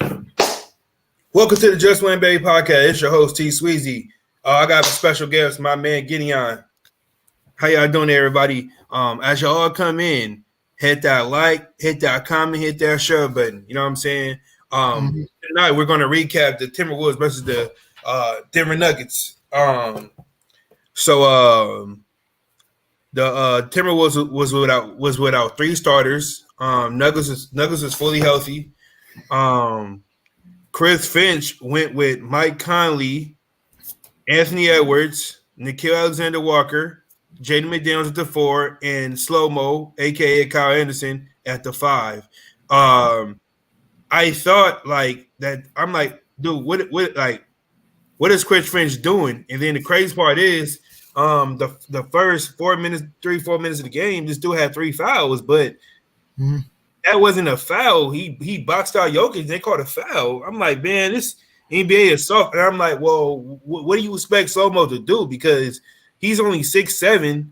Welcome to the Just Win Baby podcast. It's your host T Sweezy. I got a special guest, my man Gideon. How y'all doing, everybody? As y'all come in, hit that like, hit that comment, hit that share button. You know what I'm saying? Tonight we're going to recap the Timberwolves versus the Denver Nuggets. The Timberwolves was without three starters. Nuggets was fully healthy. Chris Finch went with Mike Conley, Anthony Edwards, Nickeil Alexander-Walker, Jaden McDaniels at the 4, and Slow-Mo, a.k.a. Kyle Anderson, at the 5. I thought like that. I'm like, dude, what is Chris Finch doing? And then the crazy part is, the first 4 minutes of the game, this dude had 3 fouls, but that wasn't a foul. He boxed out Jokic. They called a foul. I'm like, man, this NBA is soft. And I'm like, well, what do you expect Slow-Mo to do? Because he's only 6'7",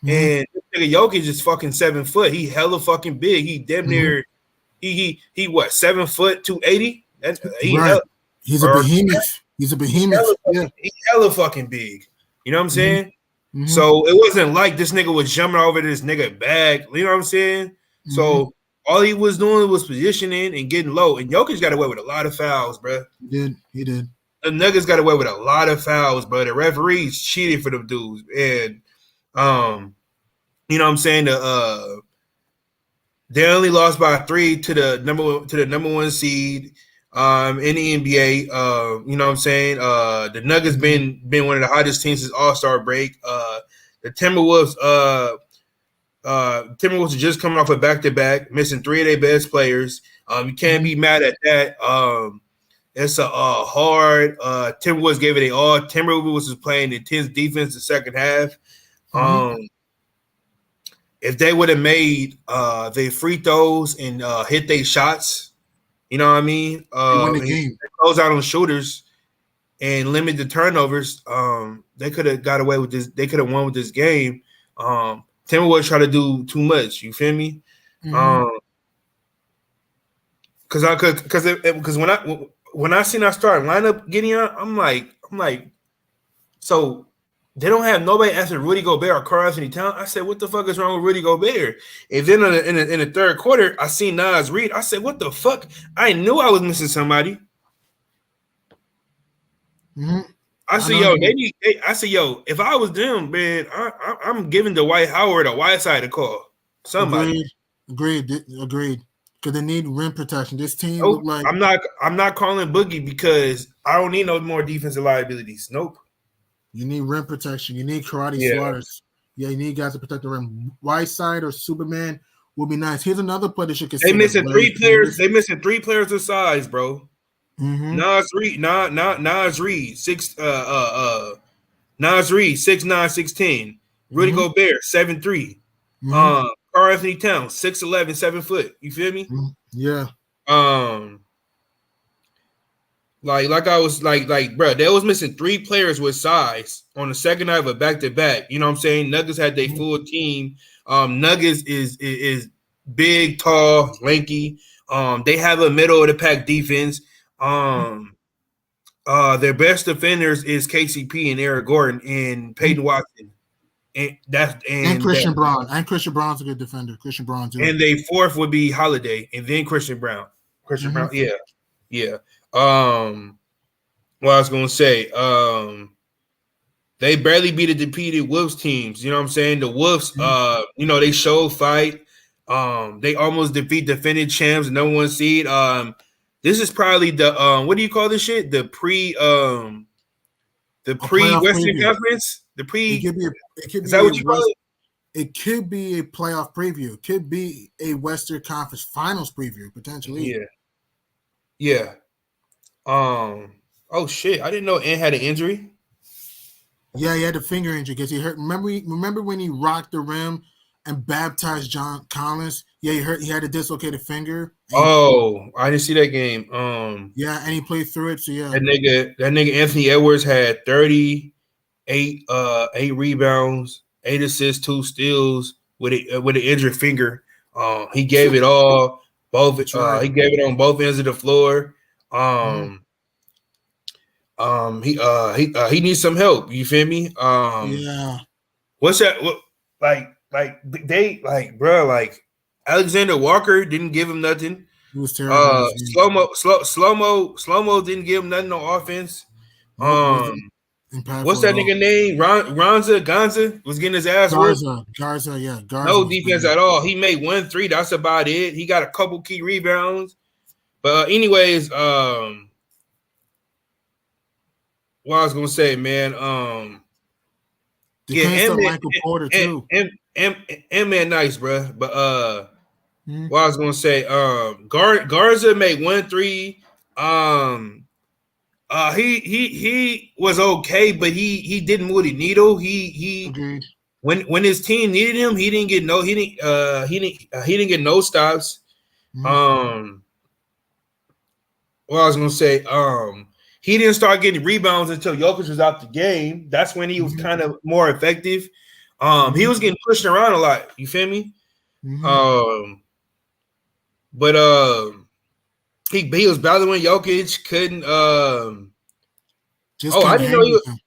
and Jokic is fucking 7 foot. He hella fucking big. He damn near he what, 7 foot 280? That's right. He's a behemoth. He's a behemoth. He's hella fucking big. You know what I'm saying? So it wasn't like this nigga was jumping over this nigga bag. You know what I'm saying? So all he was doing was positioning and getting low. And Jokic got away with a lot of fouls, bro. He did. The Nuggets got away with a lot of fouls, bro. The referees cheated for them dudes. And you know what I'm saying? They only lost by 3 to the number 1 seed in the NBA. You know what I'm saying? The Nuggets been one of the hottest teams since All-Star break. The Timberwolves are just coming off a back-to-back, missing 3 of their best players. You can't be mad at that. It's a hard. Timberwolves gave it a all. Timberwolves was playing intense defense the second half. If they would have made their free throws and hit their shots, you know what I mean? Win the game. Close out on shooters and limit the turnovers. They could have got away with this. They could have won with this game. Timberwolves try to do too much. You feel me? Because when I seen our starting lineup getting on, I'm like, so they don't have nobody after Rudy Gobert or Karl Anthony Towns. I said, what the fuck is wrong with Rudy Gobert? And then in the third quarter, I seen Naz Reid. I said, what the fuck? I knew I was missing somebody. I said, if I was them, man, I'm giving Dwight Howard a Whiteside a call. Somebody. Agreed. Because they need rim protection. This team look like I'm not calling Boogie because I don't need no more defensive liabilities. Nope. You need rim protection. You need karate slaughters. Yeah, you need guys to protect the rim. Whiteside or Superman would be nice. Here's another player that you consider. They missing 3 players. They missing 3 players of size, bro. Naz Reid, 6'9", 6'10". Rudy Gobert, 7'3". Karl Anthony Towns, 6'11", 7 foot. You feel me? Yeah. Like I was like, bro, they was missing 3 players with size on the second night of a back-to-back. You know what I'm saying? Nuggets had their full team. Nuggets is big, tall, lanky. They have a middle of the pack defense. Their best defenders is KCP and Eric Gordon and Peyton Watson. And Christian Braun. And Christian Braun's a good defender. Christian Braun too. And their fourth would be Holiday, and then Christian Brown. Brown, yeah. What I was gonna say, they barely beat the defeated Wolves teams. You know what I'm saying? The Wolves, they showed fight. They almost defeat defending champs, the number 1 seed. This is probably the what do you call this shit? The pre Western Conference. The pre. Is that what you call it? It could be a playoff preview. It could be a Western Conference Finals preview potentially. Yeah. Oh shit! I didn't know Ant had an injury. Yeah, he had a finger injury because he hurt. Remember when he rocked the rim and baptized John Collins? Yeah, he had a dislocated finger. Oh, I didn't see that game. Yeah, and he played through it. So yeah, that nigga Anthony Edwards had 38, 8 rebounds, 8 assists, 2 steals with an injured finger. He gave it all. He gave it on both ends of the floor. Mhm. Um, he needs some help. You feel me? Yeah, What's that? What, they like, bro, like Alexander Walker didn't give him nothing. he was terrible this game. Slow mo didn't give him nothing on offense. Nope, Um, wasn't what's impactful at that all. nigga name? Ronza Gonza was getting his ass whooped. Garza, yeah, Garza No was defense bad. at all. He made 1 3. That's about it. He got a couple key rebounds. But anyways, what I was gonna say, man, They yeah, couldn't stop Michael Porter too. Man, nice, bro. But Mhm. what I was gonna say, Garza made 1 3. Um, he was okay, but he didn't move the needle. He Agreed. when his team needed him, he didn't get no stops. Mhm. Um, what I was gonna say, he didn't start getting rebounds until Jokic was out the game. That's when he was Mhm. kind of more effective. He Mhm. was getting pushed around a lot. You feel me? Mhm. Um, but he was battling Jokic. Couldn't. Just Oh, I couldn't didn't know hang he was. with him.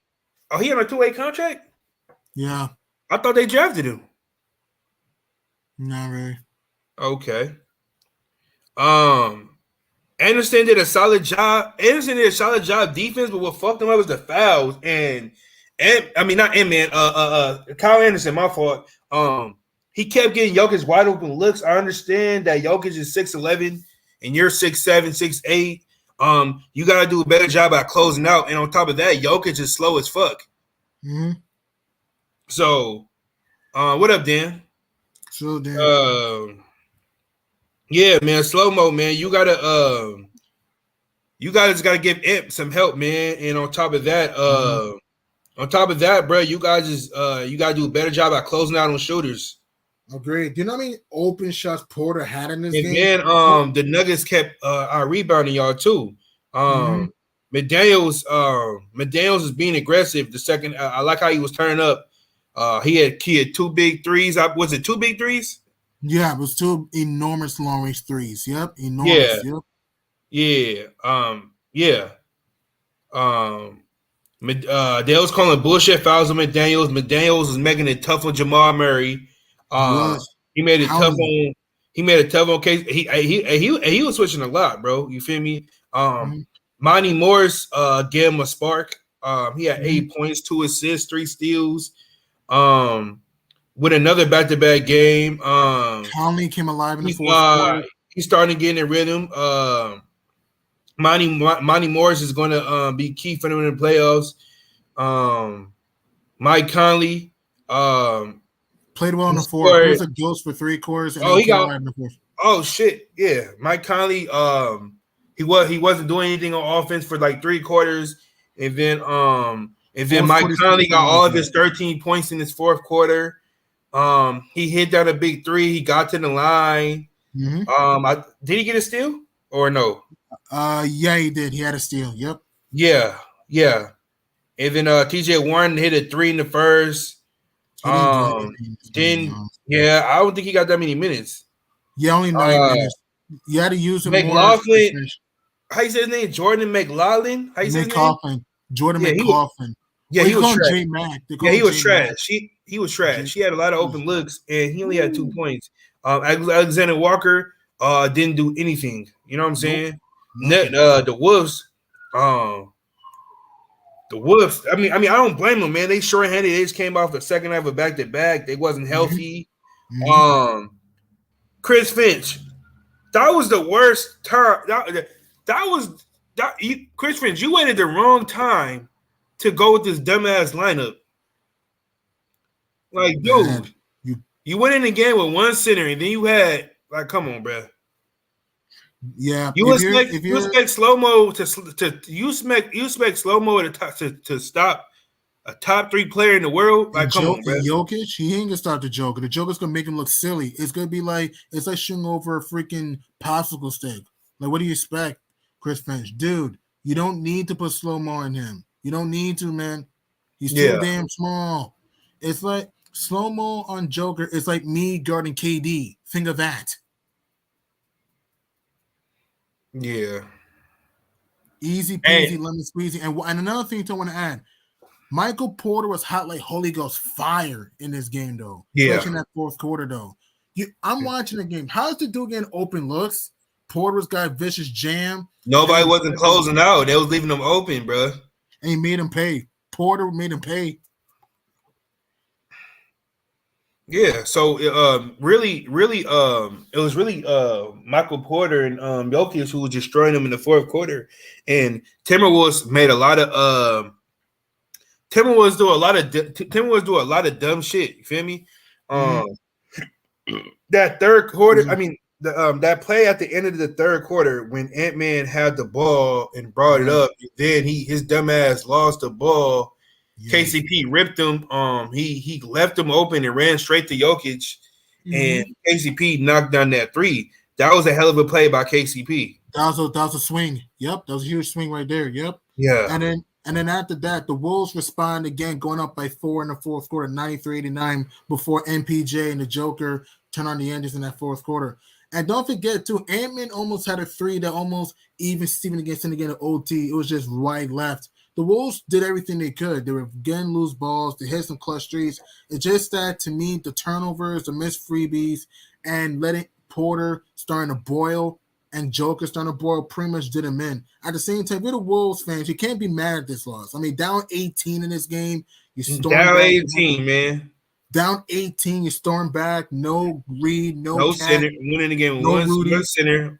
Oh, he on a 2-way contract. Yeah, I thought they drafted him. not really. Okay. Um, Anderson did a solid job. Anderson did a solid job defense, but what fucked him up was the fouls. And I mean not man. Kyle Anderson, my fault. He kept getting Jokic wide open looks. I understand that Jokic is 6'11" and you're 6'7", 6'8". You gotta do a better job at closing out. And on top of that, Jokic is slow as fuck. Mhm. So, what up, Dan? So then, Um, yeah, man, slow mo, man. You guys got to give Imp some help, man. And mhm. on top of that, bro, you guys just you got to do a better job at closing out on shooters. Agreed. Do you know how many open shots Porter had in this And game? then the Nuggets kept rebounding y'all too. Mm-hmm. Um, McDaniels is being aggressive. The second, I like how he was turning up. He had two big threes. Was it two big threes? Yeah, it was two enormous long range threes. Yep, Yeah, enormous. Yep. yeah, yeah. Um, they was calling bullshit fouls on McDaniels. McDaniels was making it tough on Jamal Murray. He Uh, was he made it tough hounding him. on. He made it tough on case. He was switching a lot, bro. You feel me? Mm-hmm. Monty Morris gave him a spark. He had Mm-hmm. 8 points, 2 assists, 3 steals. Um, with another back-to-back game. Conley came alive in the He fourth quarter. he's starting to get in rhythm. Monty Morris is going to be key for them in the playoffs. Um, Mike Conley, Played well in he the fourth. He was scored. a ghost for 3 quarters, and then Oh, he he came got. alive in the fourth. Oh shit, yeah. Mike Conley, he wasn't doing anything on offense for like 3 quarters, and then Fourth Mike quarter, he Conley came got alive. all of Yeah. his 13 points in his fourth quarter. He hit down a big three. He got to the line. Mm-hmm. Did he get a steal or no? Yeah, he did. He had a steal. Yep. Yeah, yeah. And then TJ Warren hit a three in the first. He didn't do anything in this game, to be Then honest. yeah, I don't think he got that many minutes. Yeah, only 9 minutes. You had to use him more to McLaughlin, finish. how you say his name? Jordan McLaughlin. How you say his name? McCoughlin, Jordan Yeah, he was. McCoughlin. Yeah, Or he you was call him trash. J Mac. They Yeah, call he him was J Mac. trash. He was trash. He had a lot of He was open looks, and he only had 2 Woo. points. Alexander Walker didn't do anything. You know what I'm Nope. saying? Nothing. The Wolves, um, the Wolves. I don't blame them, man. They short-handed. They just came off the second half of back-to-back. They wasn't Mm-hmm. healthy. Mm-hmm. Chris Finch, that was the worst turn. That was Chris Finch. You waited the wrong time to go with this dumbass lineup. Like, Bad. dude, You you went in the game with one center, and then you had like, come on, bro. yeah. You expect If you you're expect slow mo to you expect slow mo to stop a top 3 player in the world? Like, come on, bro. And Jokic, he ain't gonna start the Joker. The Joker's gonna make him look silly. It's gonna be like it's like shooting over a freaking popsicle stick. Like, what do you expect, Chris Finch? Dude, you don't need to put slow mo on him. You don't need to, man. He's too Yeah, damn small. It's like slow mo on Joker. It's like me guarding KD. Think of that. yeah. Easy And peasy, lemon squeezy. And another thing I want to add, Michael Porter was hot like Holy Ghost fire in this game, though. yeah, Especially in that fourth quarter, though. I'm watching the game. How's the dude getting open looks? Porter's got vicious jam. nobody wasn't closing out. They was leaving them open, bro. And he made him pay. Porter made him pay. Yeah, so really, it was really Michael Porter and Jokic who was destroying them in the fourth quarter, and Timberwolves made a lot of Timberwolves do a lot of dumb shit. You feel me? That third quarter, I mean, that play at the end of the third quarter when Ant-Man had the ball and brought it up, then his dumb ass lost the ball. KCP ripped him. He left him open and ran straight to Jokic, and KCP knocked down that three. That was a hell of a play by KCP. That was a swing. Yep, that was a huge swing right there. Yep. Yeah. And then after that, the Wolves respond again, going up by 4 in the fourth quarter, 93-89, before MPJ and the Joker turn on the engines in that fourth quarter. And don't forget, too, Ant-Man almost had a three that almost even Steven against him to get an OT. It was just right, left. The Wolves did everything they could. They were getting loose balls. They hit some clutch threes. It's just that, to me, the turnovers, the missed freebies, and letting Porter starting to boil and Joker starting to boil pretty much did him in. At the same time, we're the Wolves fans. You can't be mad at this loss. I mean, down 18 in this game. You storm down back 18, man. Down 18, you storm back. No Reed, no center. Winning the game. One center.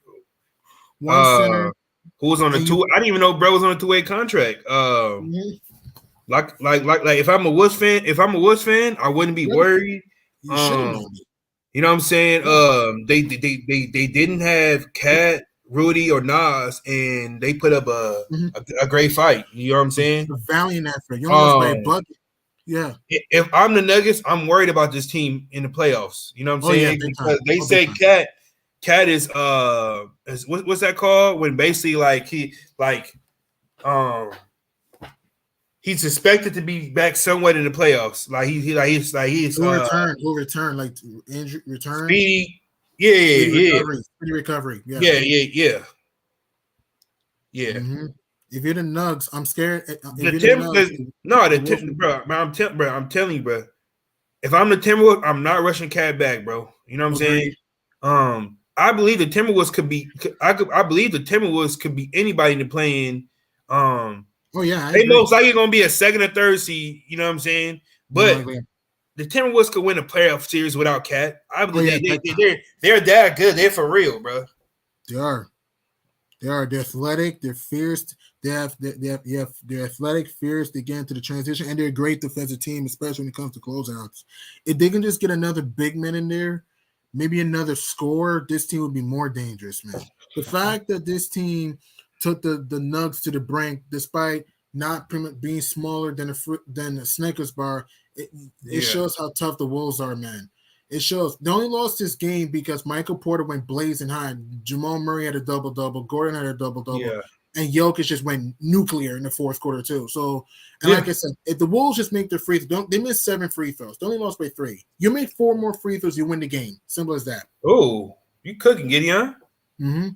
One center. Who was on the two? I didn't even know bro was on a two-way contract. Like if I'm a Woods fan, I wouldn't be worried. You should know. You know what I'm saying? They didn't have Cat, Rudy, or Nas, and they put up a great fight. You know what I'm saying? A valiant effort. You almost by a bucket. Yeah. If I'm the Nuggets, I'm worried about this team in the playoffs. You know what I'm saying? Because they say Cat is what's that called? When basically he's expected to be back somewhat in the playoffs. He'll return like injury return. Speedy recovery. Yeah. If you're the Nugs, I'm scared. I'm telling you, bro. If I'm the Timberwolves, I'm not rushing Cat back, bro. You know what I'm saying? I believe the Timberwolves could be. I believe the Timberwolves could be anybody in the play-in. They most likely gonna be a second or third seed. You know what I'm saying? But the Timberwolves could win a playoff series without Cat. I believe they're that good. They're for real, bro. They are. They're athletic. They're fierce. They're athletic, fierce. They get into the transition, and they're a great defensive team, especially when it comes to closeouts. If they can just get another big man in there, maybe another scorer, this team would be more dangerous, man. The fact that this team took the Nugs to the brink, despite not being smaller than a Snickers bar, it shows how tough the Wolves are, man. It shows. They only lost this game because Michael Porter went blazing high. Jamal Murray had a double-double. Gordon had a double-double. Yeah. And Jokic just went nuclear in the fourth quarter, too. So, like I said, if the Wolves just make their free throws, they missed 7 free throws. They only lost by 3. You make 4 more free throws, you win the game. Simple as that. Oh, you cooking, Gideon. Mm-hmm.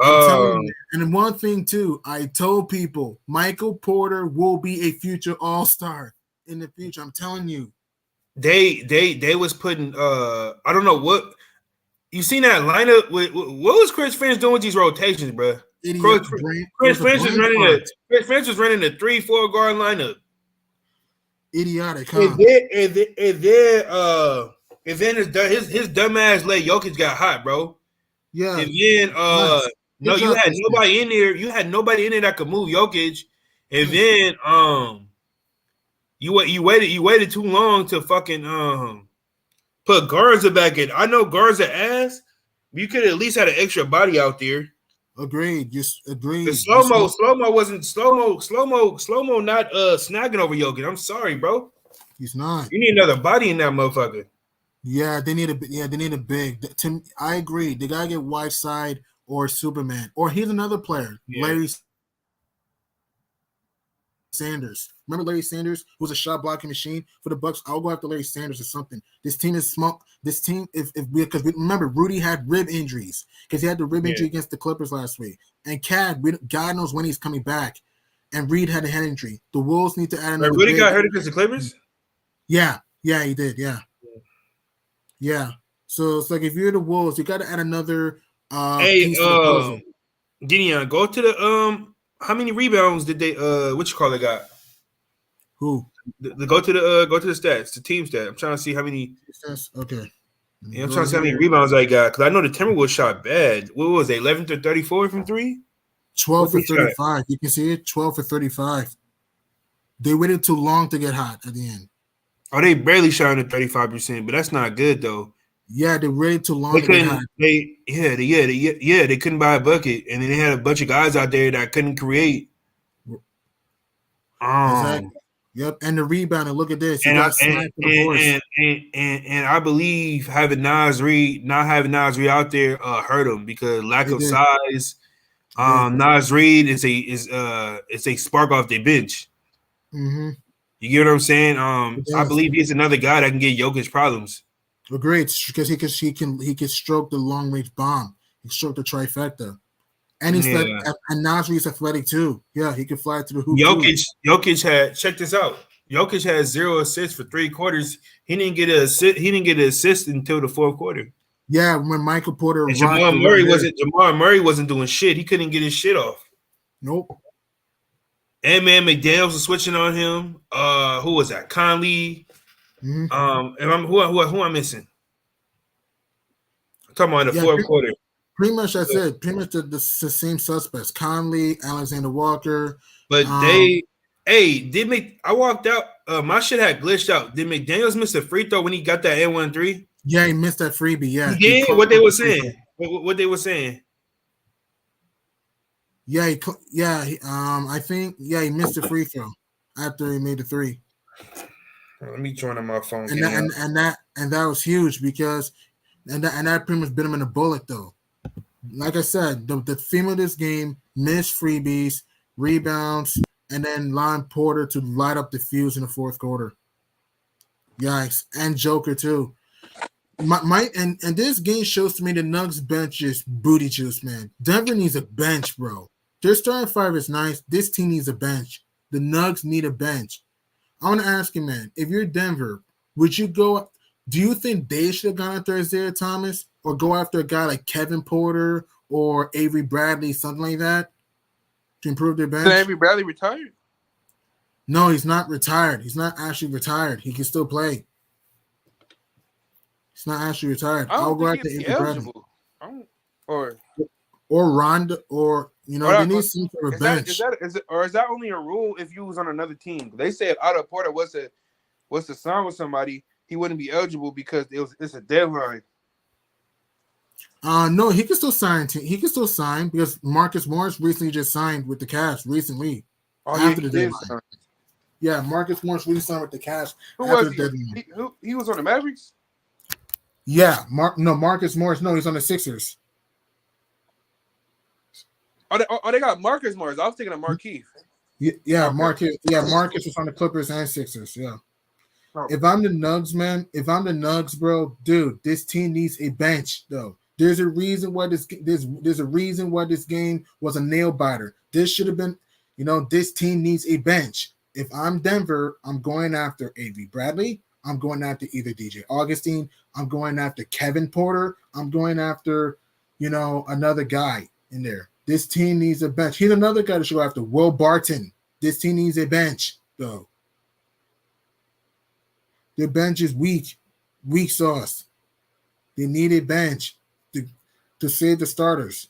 You, and one thing, too, I told people, Michael Porter will be a future all-star in the future. I'm telling you. They was putting I don't know what you seen that lineup what was Chris Finch doing with these rotations, bro? Chris Finch was running a 3-4 guard lineup. Idiotic, huh? And then his dumb ass leg Jokic got hot, bro. Yeah. And then you had nobody in there. You had nobody in there that could move Jokic. And then You waited too long to fucking put Garza back in. I know Garza ass. You could at least had an extra body out there. Agreed. Just agreed. The slow-mo wasn't slow-mo not snagging over Jokic. I'm sorry, bro. He's not. You need another body in that motherfucker. Yeah, they need a big. I agree. They gotta get Whiteside or Superman. Or here's another player. Yeah. Larry. Sanders. Remember Larry Sanders, who was a shot blocking machine for the Bucks? I'll go after Larry Sanders or something. This team is small. This team, because remember, Rudy had rib injuries because he had the rib injury against the Clippers last week, and God knows when he's coming back, and Reed had a head injury. The Wolves need to add another. Rudy got hurt against the Clippers. Yeah, he did. Yeah. So it's like if you're the Wolves, you got to add another piece to the puzzle. Gideon, go to the how many rebounds did they what you call it got? Who? Go to the stats, the team stat. I'm trying to see how many. Okay. Yeah, I'm trying to see how many rebounds I got because I know the Timberwolves shot bad. What was it? 11 to 34 from three. 12 for 35. You can see it. 12 for 35. They waited too long to get hot at the end. Oh, they barely shot at 35%, but that's not good though. Yeah, they waited too long to get hot. They couldn't buy a bucket, and then they had a bunch of guys out there that couldn't create. Exactly. Yep, and the rebound. And look at this. And I believe not having Nas Reed out there hurt him because lack of size. Nas Reed is a spark off their bench. Mm-hmm. You get what I'm saying? I believe he's another guy that can get Jokic problems. Agreed, because he can stroke the long range bomb. He can stroke the trifecta, and and Nas Reed's athletic too. Yeah, he can fly to the hoop. Jokic had check this out. Jokic had 0 assists for 3 quarters. He didn't get an assist until the 4th quarter. Yeah, when Michael Porter and Jamal Murray wasn't doing shit. He couldn't get his shit off. Nope. And man, McDaniels was switching on him. Who was that? Conley. Mm-hmm. Who I'm missing? I'm talking about the 4th quarter. Pretty much that's it. Pretty much the same suspects. Conley, Alexander Walker. But I walked out. My shit had glitched out. Did McDaniels miss a free throw when he got that N1-3? Yeah, he missed that freebie. Yeah. What they were saying. What they were saying. Yeah, I think he missed the free throw after he made the 3. Let me join on my phone. And that was huge because that pretty much bit him in the bullet though. Like I said, the theme of this game: missed freebies, rebounds, and then Lon Porter to light up the fuse in the 4th quarter. Yikes! And Joker too. And this game shows to me the Nuggets bench is booty juice, man. Denver needs a bench, bro. Their starting 5 is nice. This team needs a bench. The Nuggets need a bench. I want to ask you, man, if you're Denver, would you go? Do you think they should have gone after Isaiah Thomas or go after a guy like Kevin Porter or Avery Bradley, something like that, to improve their bench? Is Avery Bradley retired? No, he's not retired. He's not actually retired. He can still play. He's not actually retired. I'll go after Avery Bradley. Or Ronda, or they need some sort of bench. Is that only a rule if you was on another team? They say if Otto Porter was to sign with somebody, he wouldn't be eligible because it's a deadline. No, he can still sign. He can still sign because Marcus Morris recently just signed with the Cavs recently. After the deadline. Yeah, Marcus Morris recently signed with the Cavs. Who was he? He was on the Mavericks? Yeah, Marcus Morris. No, he's on the Sixers. Oh, they got Marcus Morris. I was thinking of Markieff. Yeah, okay. Marcus. Yeah, Marcus was on the Clippers and Sixers. Yeah. Oh. If I'm the Nugs, bro, dude, this team needs a bench, though. There's a reason why this game was a nail biter. This should have been, this team needs a bench. If I'm Denver, I'm going after A.V. Bradley. I'm going after either DJ Augustine. I'm going after Kevin Porter. I'm going after, another guy in there. This team needs a bench. He's another guy to show after. Will Barton. This team needs a bench, though. Their bench is weak sauce. They need a bench to save the starters.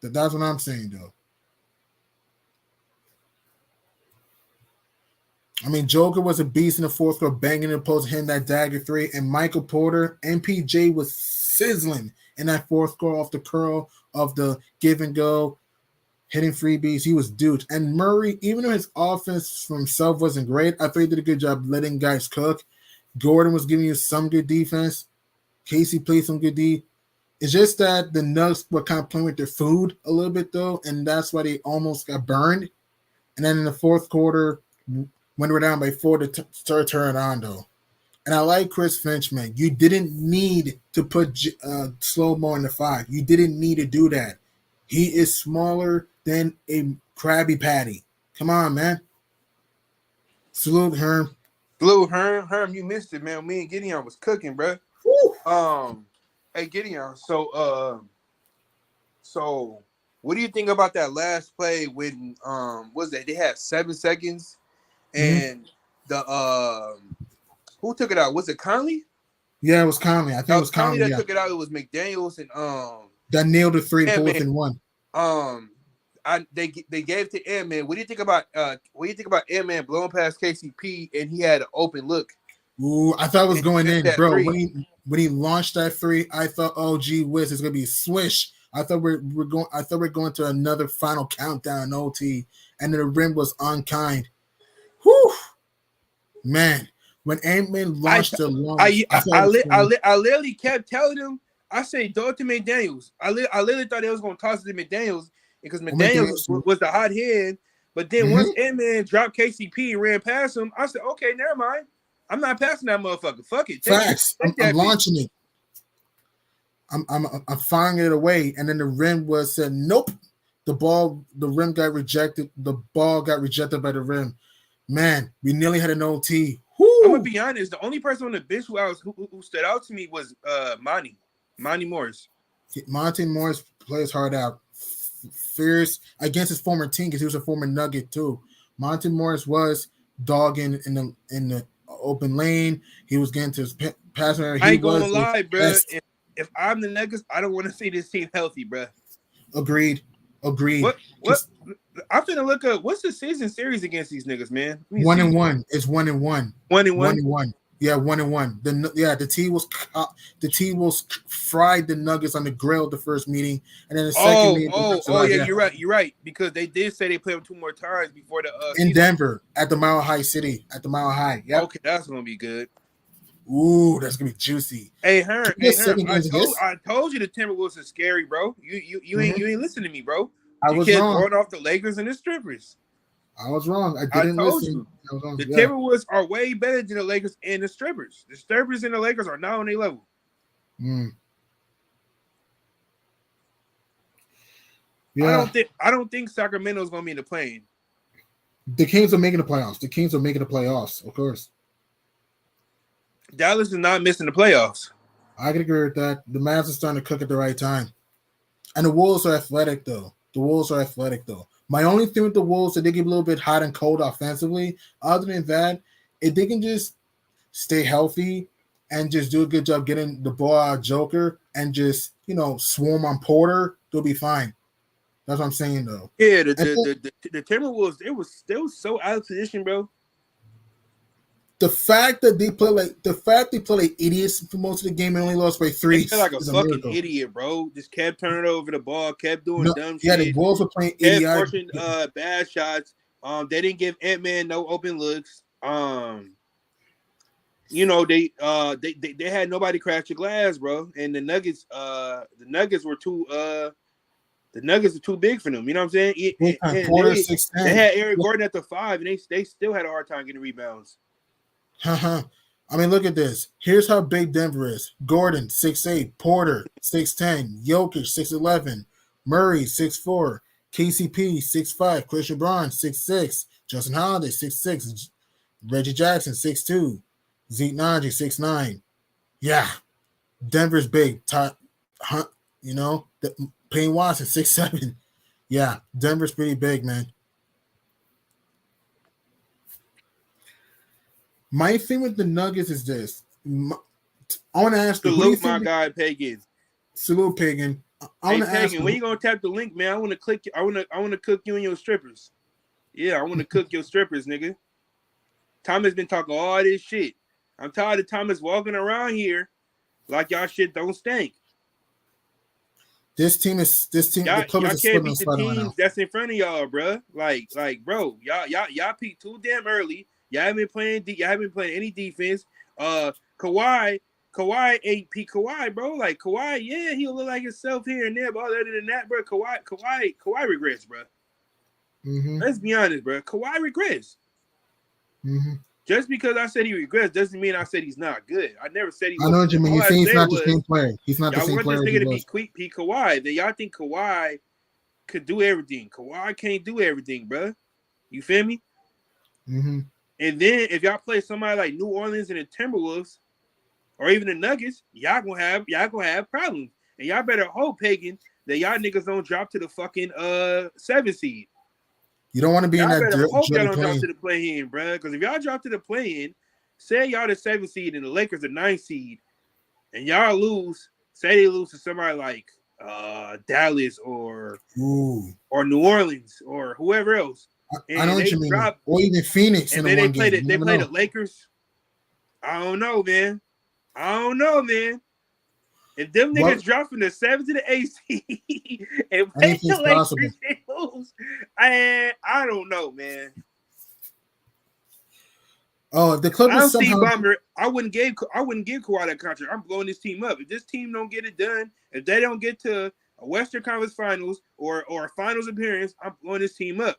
That's what I'm saying, though. I mean, Joker was a beast in the 4th quarter, banging in the post, hitting that dagger 3, and Michael Porter, MPJ was sizzling in that 4th quarter off the curl of the give and go, hitting freebies. He was dude. And Murray, even though his offense from himself wasn't great, I thought he did a good job letting guys cook. Gordon was giving you some good defense. Casey played some good D. It's just that the Nuggets were kind of playing with their food a little bit, though, and that's why they almost got burned. And then in the fourth quarter, when we're down by 4, to start turning on though. And I like Chris Finch, man. You didn't need to put Slow Mo in the 5. You didn't need to do that. He is smaller than a Krabby Patty. Come on, man. Salute Herm. Blue Herm, you missed it, man. Me and Gideon was cooking, bro. Woo. Hey Gideon, so what do you think about that last play when was that they had 7 seconds and the who took it out? Was it Conley? Yeah, it was Conley. I think it was Conley Conley. that took it out. It was McDaniels and that nailed the 3 to Ant-Man. put within 1. They gave it to Ant-Man. What do you think about Ant-Man blowing past KCP and he had an open look? Ooh, I thought it was going in, bro. Three. When he launched that 3, I thought, oh gee whiz, it's gonna be a swish. I thought we're going to another final countdown in OT, and then the rim was unkind. Whew, man. When Ant-Man launched the launch, I literally kept telling him, I said, throw it to McDaniels. I literally thought they was going to toss it to McDaniels because McDaniels was the hot hand. But then once Ant-Man dropped KCP and ran past him, I said, okay, never mind. I'm not passing that motherfucker. Fuck it. Facts. I'm launching it. I'm firing it away. And then the rim said, nope. The rim got rejected. The ball got rejected by the rim. Man, we nearly had an OT. I'm gonna be honest. The only person on the bench who stood out to me was Monty Morris. Monty Morris plays hard out, fierce against his former team because he was a former Nugget too. Monty Morris was dogging in the open lane. He was getting to his passing area. I ain't gonna lie, bro. If I'm the Nuggets, I don't want to see this team healthy, bro. Agreed. What? I'm finna look up. What's the season series against these niggas, man? 1-1. It's 1-1. 1-1. Yeah, 1-1. The T-Wolves fried the Nuggets on the grill the first meeting, and then the second meeting. You're right. Because they did say they played them 2 more times before the in season. Denver at the Mile High City at the Mile High. Yeah. Okay, that's gonna be good. Ooh, that's gonna be juicy. Hey, Herm, I told you the Timberwolves are scary, bro. You ain't listening to me, bro. I was wrong. Going off the Lakers and the strippers. I was wrong. I didn't listen. The Timberwolves are way better than the Lakers and the strippers. The strippers and the Lakers are not on their level. Yeah. I don't think Sacramento's gonna be in the play-in. The Kings are making the playoffs. Of course. Dallas is not missing the playoffs. I can agree with that. The Mavs are starting to cook at the right time. And the Wolves are athletic, though. My only thing with the Wolves is they get a little bit hot and cold offensively. Other than that, if they can just stay healthy and just do a good job getting the ball out of Joker and just, swarm on Porter, they'll be fine. That's what I'm saying, though. Yeah, the Timberwolves, they was so out of position, bro. The fact they play like idiots for most of the game and only lost by 3. They feel like a fucking idiot, bro. Just kept turning over the ball, kept doing dumb shit. Yeah, the Wolves were playing idiotic. Kept forcing bad shots. They didn't give Ant-Man no open looks. They had nobody crash the glass, bro. And the Nuggets were too big for them. You know what I'm saying? They had Eric Gordon at the 5, and they still had a hard time getting rebounds. I mean, look at this. Here's how big Denver is. Gordon, 6'8". Porter, 6'10". Jokic, 6'11". Murray, 6'4". KCP, 6'5". Christian Braun, 6'6". Justin Holiday, 6'6". Reggie Jackson, 6'2". Zeke Naji, 6'9". Yeah. Denver's big. Payne Watson, 6'7". Yeah. Denver's pretty big, man. My thing with the Nuggets is this. I want to ask you. Salute my guy, Pagan. Salute, Pagan. I want to ask you. When you gonna tap the link, man? I want to click. I want to cook you and your strippers. Yeah, I want to cook your strippers, nigga. Thomas been talking all this shit. I'm tired of Thomas walking around here like y'all shit don't stink. This team. Y'all can't beat the teams that's in front of y'all, bro. Like, bro, y'all peaked too damn early. Y'all haven't been playing any defense. Kawhi ain't peak Kawhi, bro. Like Kawhi, yeah, he'll look like himself here and there, but other than that, bro, Kawhi regrets, bro. Mm-hmm. Let's be honest, bro. Kawhi regrets. Mm-hmm. Just because I said he regrets doesn't mean I said he's not good. I never said he was. I know what you mean. All You're I saying he's said not was, the same player. He's not the y'all same want player this as he nigga to was. be Kawhi. Then y'all think Kawhi could do everything. Kawhi can't do everything, bro. You feel me? Mm-hmm. And then if y'all play somebody like New Orleans and the Timberwolves, or even the Nuggets, y'all gonna have problems. And y'all better hope, Pagan, that y'all niggas don't drop to the fucking 7 seed. You don't want to be in Y'all that better hope y'all dirty don't drop plane. to the play-in, bro. Because if y'all drop to the play-in, say y'all the 7 seed and the Lakers the 9 seed, and y'all lose, say they lose to somebody like Dallas or New Orleans or whoever else, and I know what they you mean. drop, Or even Phoenix and in then one game. they play the Lakers. I don't know, man. If them niggas drop from the 7 to the 8 seed and play the Lakers and lose, I don't know, man. Oh, if the Clippers I'm Bummer. I wouldn't give Kawhi that contract. I'm blowing this team up. If this team don't get it done, if they don't get to a Western Conference Finals or a Finals appearance, I'm blowing this team up.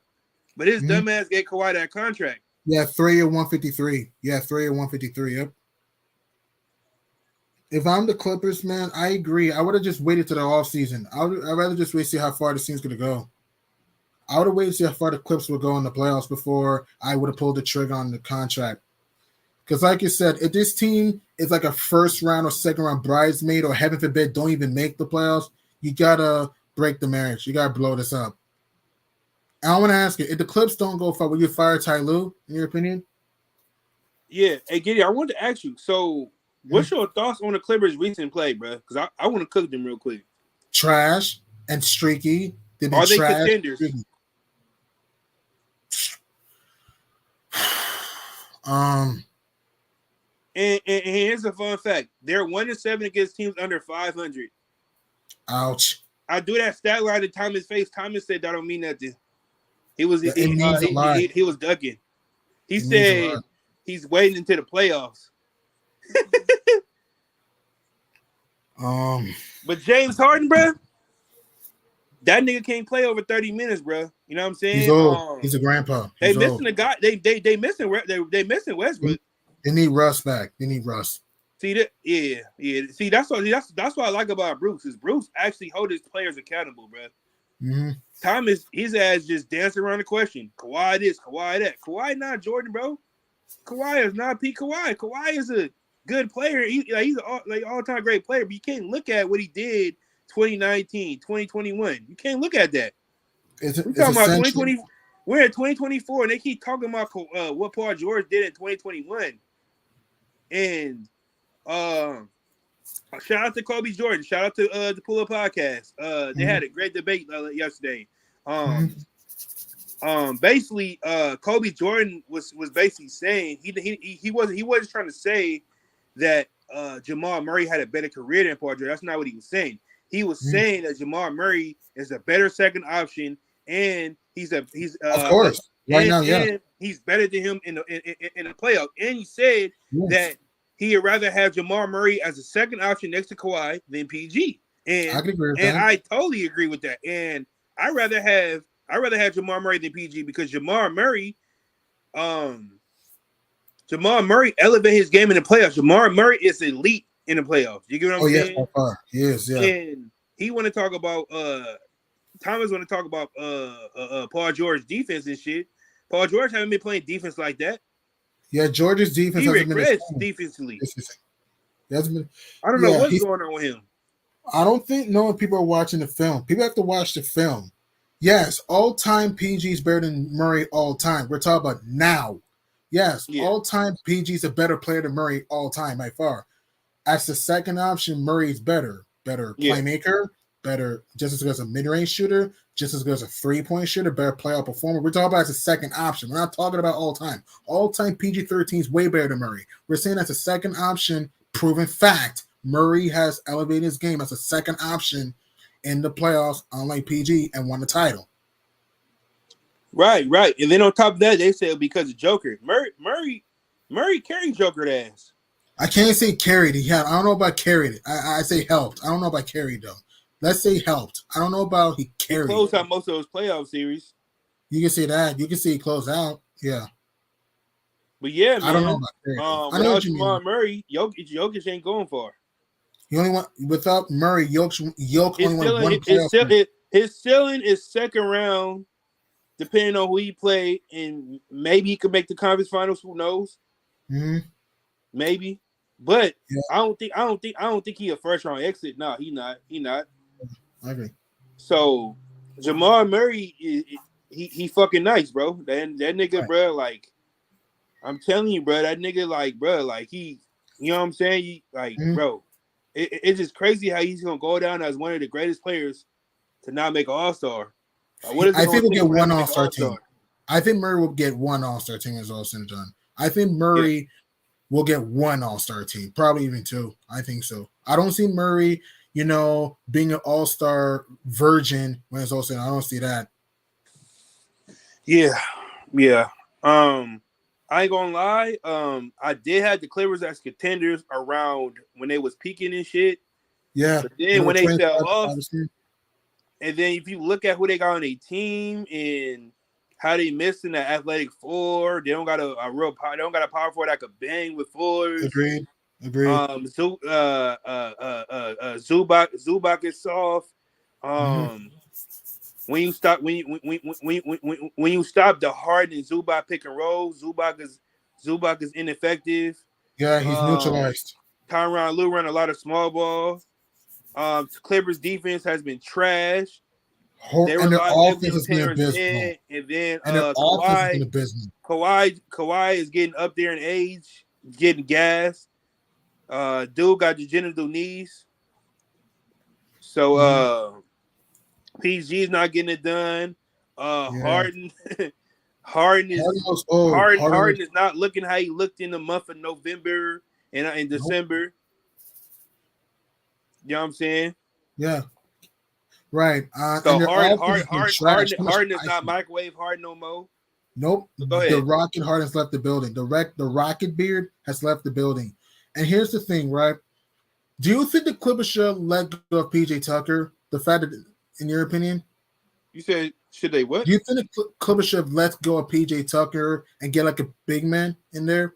But his dumbass gave Kawhi that contract. Yeah, 3 or 153. Yeah, 3 or 153. Yep. If I'm the Clippers, man, I agree. I would have just waited to the offseason. I'd rather just wait to see how far the team's going to go. I would have waited to see how far the Clips would go in the playoffs before I would have pulled the trigger on the contract. Because like you said, if this team is like a first round or second round bridesmaid or heaven forbid don't even make the playoffs, you got to break the marriage. You got to blow this up. I want to ask you, if the Clips don't go far, will you fire Ty Lue, in your opinion? Yeah. Hey, Giddy, I wanted to ask you, so what's your thoughts on the Clippers' recent play, bro? Because I want to cook them real quick. Trash and streaky. They've been Are they trash. contenders? And here's a fun fact: they're 1-7 against teams under 500. Ouch! I do that stat line to Thomas' face. Thomas said that don't mean nothing. He was he was ducking. He said he's waiting until the playoffs. But James Harden, bro, that nigga can't play over 30 minutes, bro. You know what I'm saying? He's old. He's a grandpa. They missing a guy. They missing Westbrook. They need Russ back. They need Russ. See that? Yeah. See, that's what I like about Bruce. Is Bruce actually hold his players accountable, bro. Mm-hmm. Thomas, his ass just dancing around the question. Kawhi this, Kawhi that. Kawhi not Jordan, bro. Kawhi is not Pete Kawhi. Kawhi is a good player. He's an all-time great player, but you can't look at what he did 2019, 2021. You can't look at that. We're talking about 2020. We're at 2024, and they keep talking about what Paul George did in 2021. And shout out to Kobe Jordan. Shout out to the Pull Up Podcast. They had a great debate yesterday. Basically, Kobe Jordan was basically saying he wasn't trying to say that Jamal Murray had a better career than Paul George. That's not what he was saying. He was saying that Jamal Murray is a better second option, and he's of course and he's better than him in the playoff. And he said that he'd rather have Jamal Murray as a second option next to Kawhi than PG. And I can agree with that. I totally agree with that. And I'd rather have Jamal Murray than PG because Jamal Murray elevate his game in the playoffs. Jamal Murray is elite in the playoffs. You get what I'm saying? Yes, so he is, yeah. And he want to talk about Thomas want to talk about Paul George defense and shit. Paul George haven't been playing defense like that. Yeah, George's defense hasn't been defensively. I don't know what's going on with him. I don't think people are watching the film. People have to watch the film. Yes, all-time PG is better than Murray all-time. We're talking about now. Yes, all-time PG is a better player than Murray all-time by far. As the second option, Murray's better. Better playmaker, better just as good as a mid-range shooter, just as good as a three-point shooter, better playoff performer. We're talking about as a second option. We're not talking about all-time. All-time PG-13 is way better than Murray. We're saying as a second option, proven fact, Murray has elevated his game as a second option in the playoffs, unlike PG, and won the title. Right. And then on top of that, they said because of Joker. Murray carried Joker's ass. I can't say carried. I don't know about carried. I say helped. I don't know about carried, though. Let's say helped. I don't know about he carried. He closed out most of those playoff series. You can see that. You can see it close out. Yeah. But yeah, man. I don't know about that. I know Without what you Jamal mean. Murray, Jokic ain't going far. You only want without Murray. Jokic only won one His playoff. his ceiling is second round, depending on who he play, and maybe he could make the conference finals. Who knows? Mm-hmm. Maybe, but Yeah. I don't think he a first round exit. No, he not. I agree. So Jamal Murray, he fucking nice, bro. That nigga, Right. bro. Like I'm telling you, bro. That nigga, like, bro, like he, you know what I'm saying? Bro, it's just crazy how he's gonna go down as one of the greatest players to not make an All-Star. What is it I gonna think we'll take get for him one to make an All-Star All-Star? team. I think Murray will get one All-Star team as all said and done. I think Murray will get one All-Star team, probably even two. I think so. I don't see Murray, being an All-Star virgin when it's all said. I don't see that. Yeah. I ain't gonna lie. I did have the Clippers as contenders around when they was peaking and shit. Yeah. But then when they fell off, obviously. and then if you look at who they got on their team and how they missing the athletic four, they don't got a they don't got a power forward that could bang with fours. Agreed. Zubac is soft. When you stop when you stop the Harden and Zubac pick and roll, Zubac is ineffective. Yeah, he's neutralized. Tyronn Lue run a lot of small ball. Clippers defense has been trash. And their offense has been abysmal. And then offense has been abysmal. Kawhi is getting up there in age, getting gas. Dude got degenerative knees. So PG is not getting it done. Harden is not looking how he looked in the month of November and in December. You know what I'm saying? Yeah. Right. So Harden is not microwave Harden no more. Nope. So go ahead. The Rocket Harden's left the building. The Rocket Beard has left the building. And here's the thing, right? Do you think the Clippers should let go of PJ Tucker? The fact that, in your opinion? You said, should they what? Do you think the Clippers should have let go of PJ Tucker and get like a big man in there?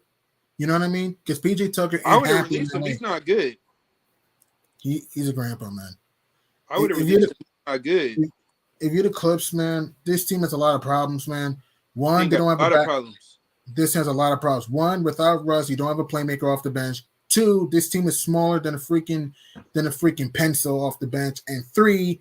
You know what I mean? Because PJ Tucker I would have released him. He's not good. He's a grandpa, man. I would have released him. He's not good. If you're the Clips, man, this team has a lot of problems, man. One, they don't have a lot of problems. This has a lot of problems. One, without Russ, you don't have a playmaker off the bench. Two, this team is smaller than a freaking pencil off the bench. And three,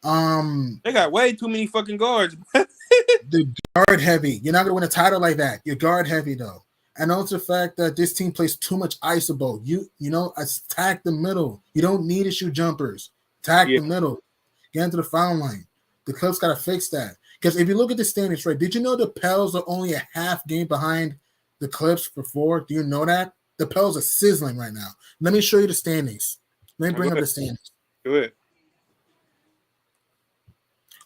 they got way too many fucking guards. The guard heavy. You're not gonna win a title like that. You're guard heavy though. And also the fact that this team plays too much iso. Attack the middle. You don't need to shoot jumpers. Attack the middle. Get into the foul line. The Clips gotta fix that. Because if you look at the standings, right? Did you know the Pels are only a half game behind the Clips for 4? Do you know that? The Pels are sizzling right now. Let me show you the standings. Let me bring up the standings. Do it.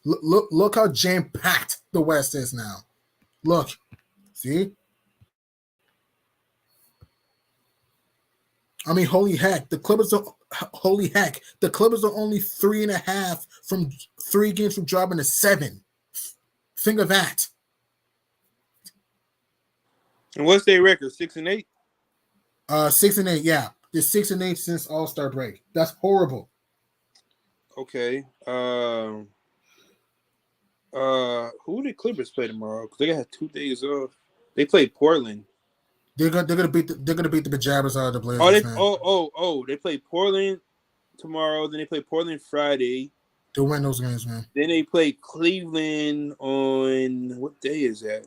Look how jam-packed the West is now. Look. See? I mean, holy heck. The Clippers are only 3.5 from 3 games from dropping to 7. Think of that. And what's their record? 6-8? 6-8, yeah. They're 6-8 since All-Star break. That's horrible. Okay. Who do the Clippers play tomorrow? Because they got 2 days off. They play Portland. They're gonna beat the pajamas out of the Blazers. They play Portland tomorrow. Then they play Portland Friday. They'll win those games, man. Then they play Cleveland on what day is that?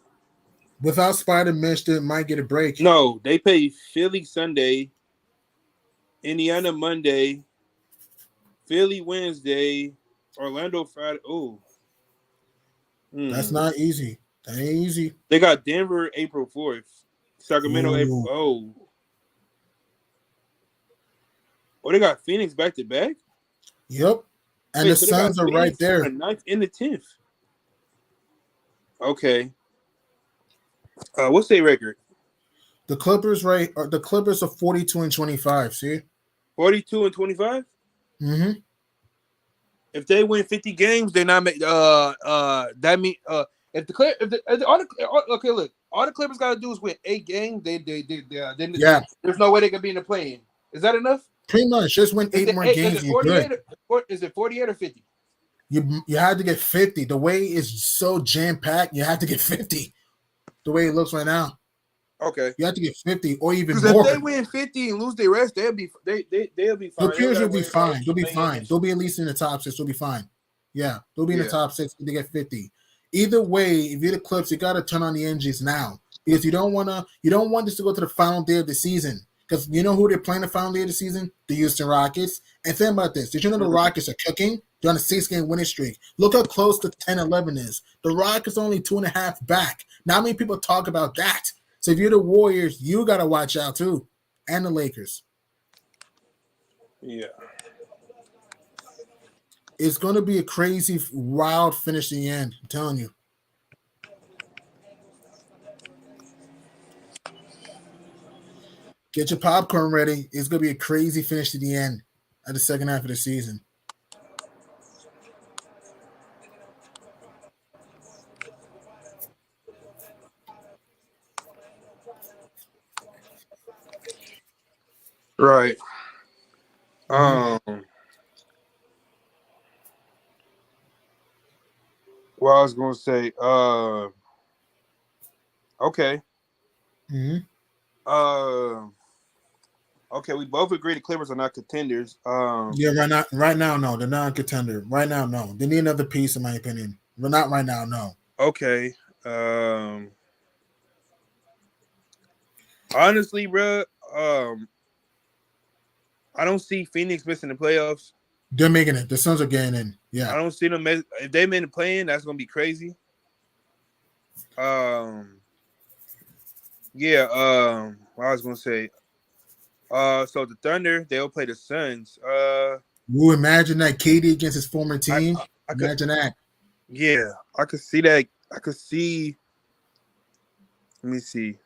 Without Spider Mitch, they might get a break. No, they play Philly Sunday, Indiana Monday, Philly Wednesday, Orlando Friday. Oh, that's not easy. That ain't easy. They got Denver April 4th, Sacramento April. Oh, they got Phoenix back to back. Yep, and the Suns are right there. The 9th and the 10th. Okay. What's their record? The Clippers, right? The Clippers are 42-25. See, 42-25. Mm-hmm. If they win 50 games, they're not make. That mean Okay, look, all the Clippers got to do is win 8 games. Then there's no way they can be in the play-in. Is that enough? Pretty much, just win 8 more games. You're good. Is it 48 or 50? You had to get 50. The way it's so jam packed, you have to get 50. The way it looks right now. Okay. You have to get 50 or even more. Because if they win 50 and lose their rest, they'll be fine. The Peers will be fine. They'll be fine. They'll be at least in the top 6. They'll be fine. Yeah, they'll be in the top 6 if they get 50. Either way, if you're the Clips, you got to turn on the engines now because you don't want this to go to the final day of the season. Because you know who they're playing the final day of the season? The Houston Rockets. And think about this. Did you know the Rockets are cooking? They're on a 6-game winning streak. Look how close the 10-11 is. The Rockets are only 2.5 back. Not many people talk about that. So if you're the Warriors, you got to watch out too. And the Lakers. Yeah. It's going to be a crazy, wild finish in the end. I'm telling you. Get your popcorn ready. It's going to be a crazy finish to the end at the second half of the season. Right. Well, I was going to say, okay. Okay, we both agree the Clippers are not contenders. Yeah, right now, no. They're not a contender. Right now, no. They need another piece, in my opinion. But not right now, no. Okay. Honestly, bro, I don't see Phoenix missing the playoffs. They're making it. The Suns are getting in. Yeah. I don't see them. If they made the play-in, that's going to be crazy. Yeah. What I was going to say. So the Thunder, they'll play the Suns. Ooh, imagine that KD against his former team. Imagine that. Yeah, I could see that. I could see. Let me see.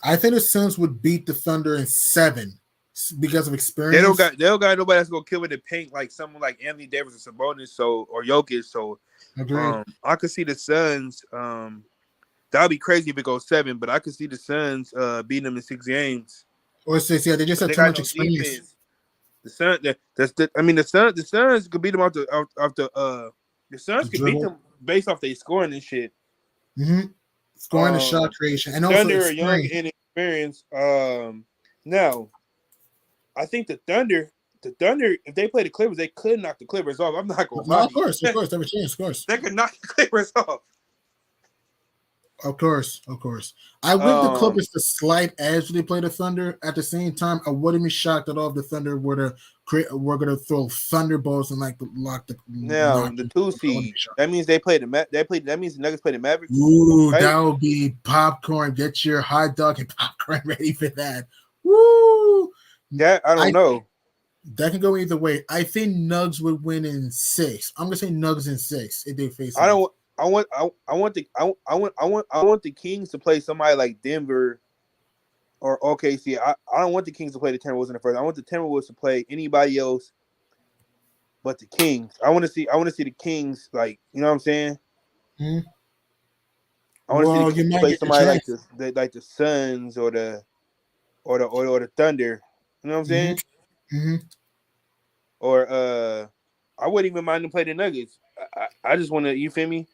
I think the Suns would beat the Thunder in 7 because of experience. They don't got nobody that's gonna kill in the paint like someone like Anthony Davis or Sabonis or Jokic. So I could see the Suns. That would be crazy if it goes 7, but I could see the Suns beating them in 6 games. Or 6, yeah, they just have too much experience. Defense. The Suns could beat them off the Suns could beat them based off their scoring and shit. Scoring and shot creation, and Thunder also are young and inexperienced. Now, I think the Thunder, if they play the Clippers, they could knock the Clippers off. I'm not going to lie. Of course, they have a chance. Of course, they could knock the Clippers off. Of course. I want the Clippers to slight edge when they play the Thunder. At the same time, I wouldn't be shocked at all if the Thunder were to throw thunderbolts and lock the. Now the 2 seed. That means they play That means the Nuggets play the Mavericks. Ooh, right? That would be popcorn. Get your hot dog and popcorn ready for that. Woo! That I don't know. That can go either way. I think Nugs would win in 6. I'm gonna say Nugs in 6 if they face. I want the Kings to play somebody like Denver or OKC. I don't want the Kings to play the Timberwolves in the first. I want the Timberwolves to play anybody else but the Kings. I want to see the Kings, like, you know what I'm saying? Mm-hmm. I want to see the Kings play somebody like the Suns or the Thunder. You know what I'm saying? Mm-hmm. Or I wouldn't even mind them play the Nuggets. I just want to, you feel me?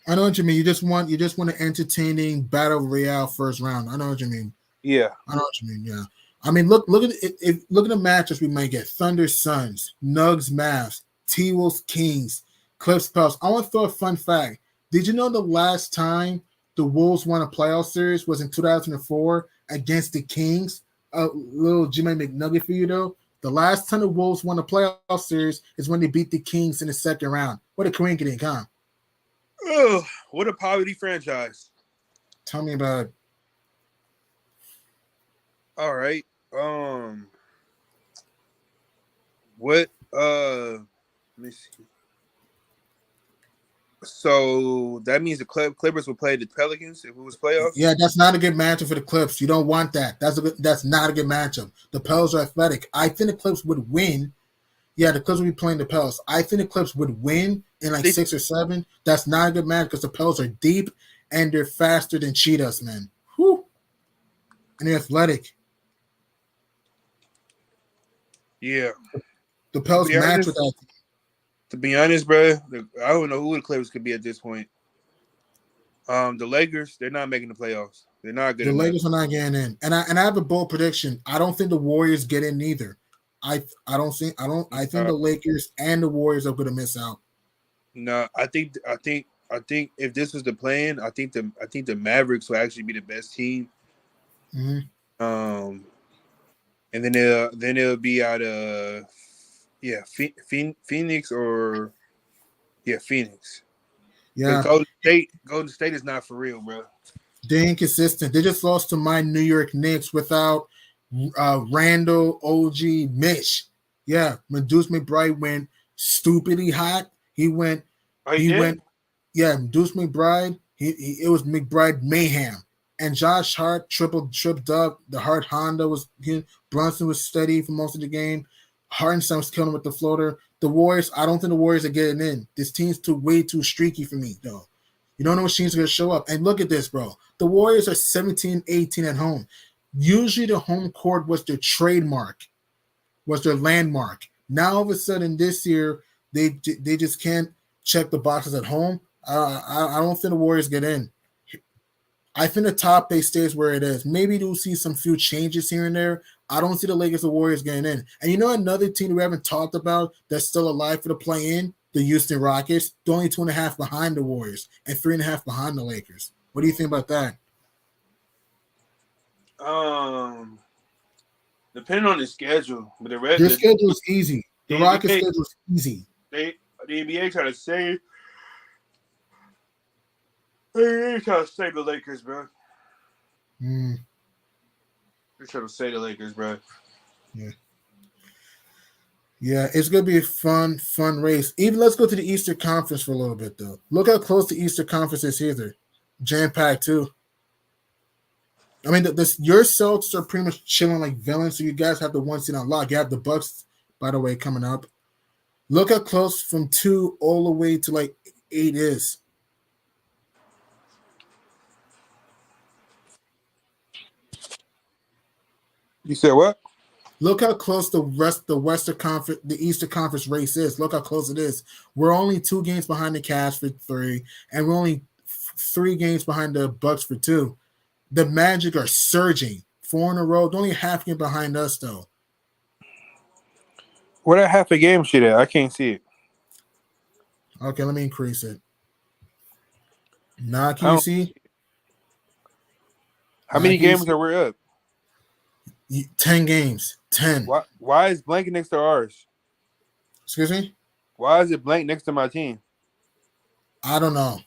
I know what you mean. You just want an entertaining battle royale first round. I know what you mean. Yeah, I know what you mean. Yeah, I mean, look at it. Look at the matchups we might get: Thunder, Suns, Nugs, Mavs, T-Wolves, Kings, Clips, Pels. I want to throw a fun fact. Did you know the last time the Wolves won a playoff series was in 2004 against the Kings? A little Jimmy McNugget for you though. The last time the Wolves won a playoff series is when they beat the Kings in the second round. What a coincidence, huh? Ugh, what a poverty franchise. Tell me about it. All right. What let me see. So that means the Clippers will play the Pelicans if it was playoffs? Yeah, that's not a good matchup for the Clips. You don't want that. That's not a good matchup. The Pels are athletic. I think the Clips would win. Yeah, the Clips will be playing the Pels. I think the Clips would win in 6 or 7. That's not a good match because the Pels are deep and they're faster than cheetahs, man. Whew. And they're athletic. Yeah. The Pels match with that. To be honest, bro, I don't know who the Clippers could be at this point. The Lakers, they're not making the playoffs. They're not good. The Lakers are not getting in, and I have a bold prediction. I don't think the Warriors get in either. I think the Lakers and the Warriors are going to miss out. No, I think if this was the plan, I think the Mavericks will actually be the best team. Mm-hmm. And then it'll be out of Phoenix or Phoenix. Yeah, Golden State is not for real, bro. They're inconsistent. They just lost to my New York Knicks without Randall, OG, Mitch. Yeah, when Deuce McBride went stupidly hot, he went. Yeah, Deuce McBride. It was McBride mayhem, and Josh Hart tripped up. The Hart Honda was Brunson was steady for most of the game. Hartenstein was killing with the floater. The Warriors, I don't think the Warriors are getting in. This team's way too streaky for me, though. You don't know what teams are going to show up. And look at this, bro. The Warriors are 17-18 at home. Usually the home court was their trademark, was their landmark. Now, all of a sudden, this year, they just can't check the boxes at home. I don't think the Warriors get in. I think the top base stays where it is. Maybe you'll see some few changes here and there. I don't see the Lakers or Warriors getting in. And you know another team that we haven't talked about that's still alive for the play-in? The Houston Rockets. They're only 2.5 behind the Warriors and 3.5 behind the Lakers. What do you think about that? Depending on the schedule, but their schedule is easy. The Rockets' schedule is easy. The NBA trying to save. They're trying to save the Lakers, bro. They're trying to save the Lakers, bro. Yeah, it's gonna be a fun race. Even let's go to the Eastern Conference for a little bit, though. Look how close the Eastern Conference is here. Jam-packed too. I mean, your Celtics are pretty much chilling like villains, so you guys have the 1 seed on lock. You have the Bucks, by the way, coming up. Look how close from 2 all the way to like 8 is. You said what? Look how close the Western Conference, the Eastern Conference race is. Look how close it is. We're only 2 games behind the Cavs for 3, and we're only 3 games behind the Bucks for 2. The Magic are surging 4 in a row. They're only half game behind us, though. Where that half a game shit at? I can't see it. Okay, let me increase it. Now, can you see? How many games are we up? 10 games. 10. Why is blank next to ours? Excuse me? Why is it blank next to my team? I don't know.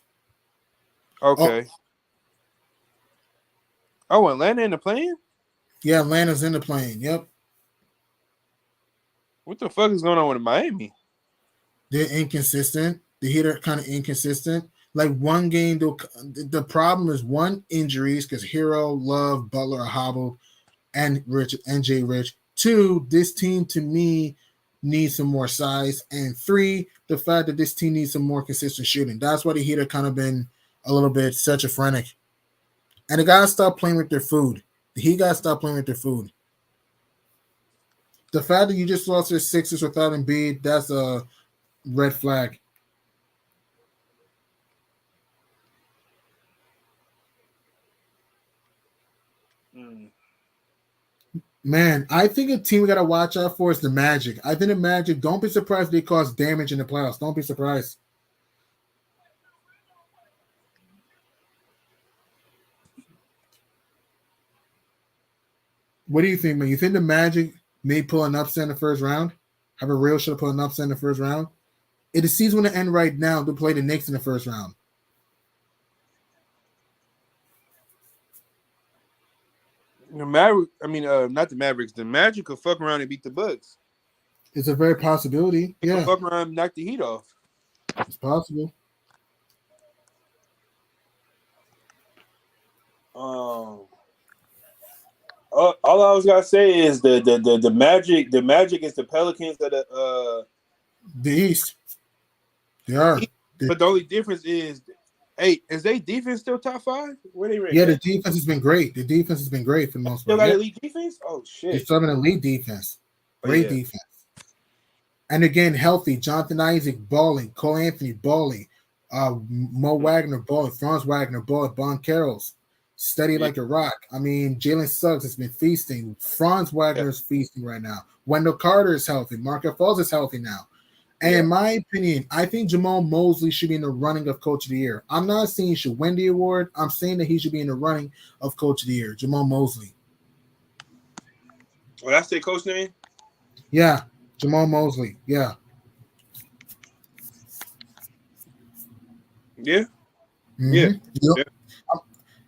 Okay. Oh, Atlanta in the plane? Yeah, Atlanta's in the plane. Yep. What the fuck is going on with Miami? They're inconsistent. The Heat are kind of inconsistent. Like one game, the problem is 1, injuries because Hero, Love, Butler are hobbled, and Jay Rich. 2, this team to me needs some more size, and 3, the fact that this team needs some more consistent shooting. That's why the Heat have kind of been a little bit schizophrenic. And they gotta stop playing with their food. The Heat gotta stop playing with their food. The fact that you just lost your Sixers without Embiid, that's a red flag. Man, I think a team we got to watch out for is the Magic. I think the Magic, don't be surprised if they cause damage in the playoffs. Don't be surprised. What do you think, man? You think the Magic may pull an upset in the first round? Have a real shot to pull an upset in the first round? If the season to end right now, to play the Knicks in the first round. The Maverick, not the Mavericks. The Magic could fuck around and beat the Bucks. It's a very possibility. They could fuck around and knock the Heat off. It's possible. All I was gotta say is the Magic is the Pelicans of the East. They are. But the only difference is Hey, is they defense still top 5? Where they ranked? Yeah, the defense has been great. The defense has been great for the most Still part. got Yeah. elite defense? Oh shit. They still have an elite defense. Great yeah. defense. And again, healthy. Jonathan Isaac balling, Cole Anthony balling, Mo Wagner balling, Franz Wagner balling, Bon Carroll's steady like a rock. I mean, Jalen Suggs has been feasting. Franz Wagner is feasting right now. Wendell Carter is healthy. Markelle Fultz is healthy now. And in my opinion, I think Jamal Mosley should be in the running of Coach of the Year. I'm not saying he should win the award. I'm saying that he should be in the running of Coach of the Year. Jamal Mosley. Oh, that's their coach name? Yeah, Jamal Mosley. Yeah. Yeah. Mm-hmm.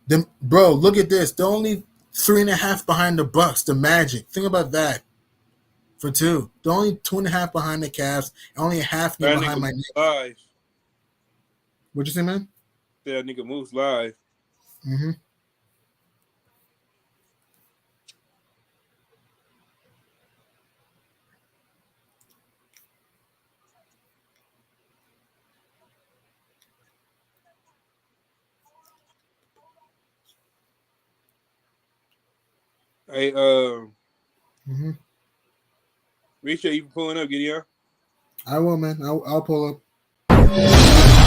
Yeah. Bro, look at this. They're only 3.5 behind the Bucks, the Magic. Think about that. For 2. They're only 2.5 behind the Cavs, and only a half game behind my Knicks. Live. What'd you say, man? That nigga moves live. Mm-hmm. Hey, Reach, you pulling up, Gideon? I will, man. I'll pull up.